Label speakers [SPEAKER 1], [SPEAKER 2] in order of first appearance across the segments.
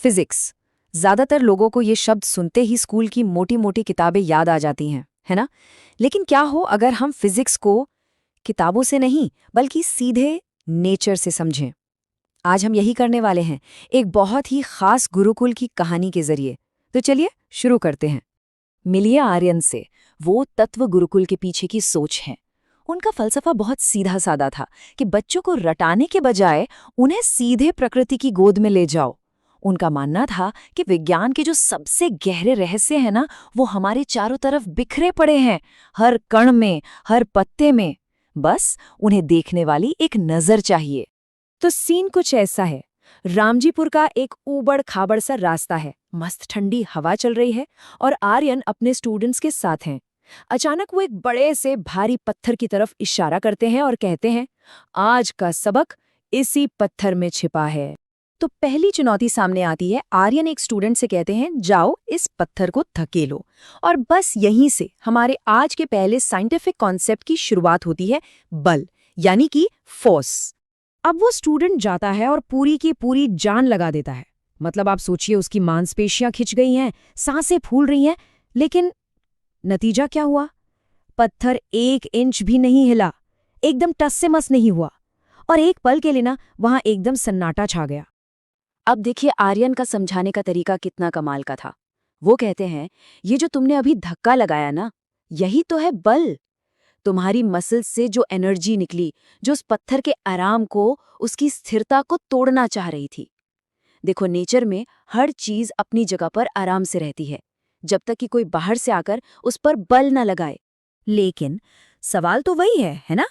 [SPEAKER 1] Physics. ज्यादातर लोगों को ये शब्द सुनते ही स्कूल की मोटी मोटी किताबें याद आ जाती हैं, है ना? लेकिन क्या हो अगर हम फिजिक्स को किताबों से नहीं बल्कि सीधे नेचर से समझें? आज हम यही करने वाले हैं, एक बहुत ही खास गुरुकुल की कहानी के जरिए। तो चलिए शुरू करते हैं। मिलिए आर्यन से, वो तत्व गुरुकुल के पीछे की सोच है। उनका फलसफा बहुत सीधा साधा था कि बच्चों को रटाने के बजाय उन्हें सीधे प्रकृति की गोद में ले जाओ। उनका मानना था कि विज्ञान के जो सबसे गहरे रहस्य हैं ना, वो हमारे चारों तरफ बिखरे पड़े हैं, हर कण में, हर पत्ते में। बस उन्हें देखने वाली एक नजर चाहिए। तो सीन कुछ ऐसा है। रामजीपुर का एक ऊबड़ खाबड़ सा रास्ता है, मस्त ठंडी हवा चल रही है और आर्यन अपने स्टूडेंट्स के साथ हैं। अचानक वो एक बड़े से भारी पत्थर की तरफ इशारा करते हैं और कहते हैं, आज का सबक इसी पत्थर में छिपा है। तो पहली चुनौती सामने आती है। आर्यन एक स्टूडेंट से कहते हैं, जाओ इस पत्थर को धकेलो। और बस यहीं से हमारे आज के पहले साइंटिफिक कॉन्सेप्ट की शुरुआत होती है, बल यानी कि फोर्स। अब वो स्टूडेंट जाता है और पूरी की पूरी जान लगा देता है। मतलब आप सोचिए, उसकी मांसपेशियां खिंच गई हैं, सांसें फूल रही हैं, लेकिन नतीजा क्या हुआ? पत्थर 1 इंच भी नहीं हिला, एकदम टस से मस नहीं हुआ। और एक पल के लिए ना वहां एकदम सन्नाटा छा गया। अब देखिए आर्यन का समझाने का तरीका कितना कमाल का था। वो कहते हैं, ये जो तुमने अभी धक्का लगाया ना, यही तो है बल। तुम्हारी मसल्स से जो एनर्जी निकली, जो उस पत्थर के आराम को, उसकी स्थिरता को तोड़ना चाह रही थी। देखो, नेचर में हर चीज अपनी जगह पर आराम से रहती है, जब तक कि कोई बाहर से आकर उस पर बल न लगाए। लेकिन सवाल तो वही है ना?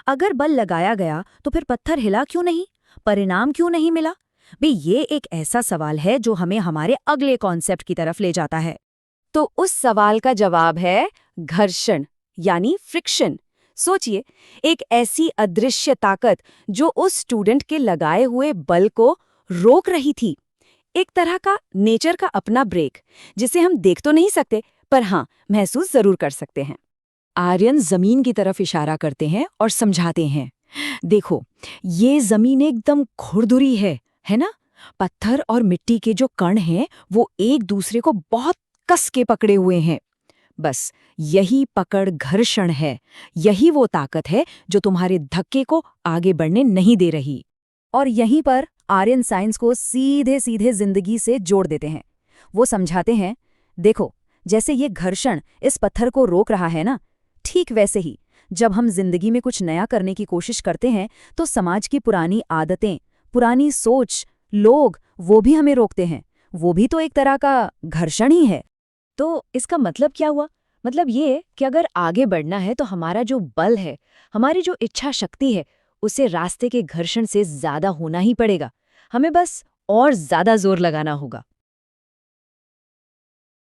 [SPEAKER 1] अगर बल लगाया गया तो फिर पत्थर हिला क्यों नहीं? परिणाम क्यों नहीं मिला? भाई, ये एक ऐसा सवाल है जो हमें हमारे अगले कॉन्सेप्ट की तरफ ले जाता है। तो उस सवाल का जवाब है घर्षण यानी फ्रिक्शन। सोचिए, एक ऐसी अदृश्य ताकत जो उस स्टूडेंट के लगाए हुए बल को रोक रही थी। एक तरह का नेचर का अपना ब्रेक, जिसे हम देख तो नहीं सकते पर हाँ, महसूस जरूर कर सकते हैं। आर्यन जमीन की तरफ इशारा करते हैं और समझाते हैं, देखो, ये जमीन एकदम खुरदुरी है ना? पत्थर और मिट्टी के जो कण हैं वो एक दूसरे को बहुत कस के पकड़े हुए हैं। बस यही पकड़ घर्षण है। यही वो ताकत है जो तुम्हारे धक्के को आगे बढ़ने नहीं दे रही। और यहीं पर आर्यन साइंस को सीधे सीधे जिंदगी से जोड़ देते हैं। वो समझाते हैं, देखो, जैसे ये घर्षण इस पत्थर को रोक रहा है ना, ठीक वैसे ही जब हम जिंदगी में कुछ नया करने की कोशिश करते हैं तो समाज की पुरानी आदतें, पुरानी सोच, लोग, वो भी हमें रोकते हैं। वो भी तो एक तरह का घर्षण ही है। तो इसका मतलब क्या हुआ? मतलब ये कि अगर आगे बढ़ना है तो हमारा जो बल है, हमारी जो इच्छा शक्ति है, उसे रास्ते के घर्षण से ज्यादा होना ही पड़ेगा। हमें बस और ज्यादा जोर लगाना होगा।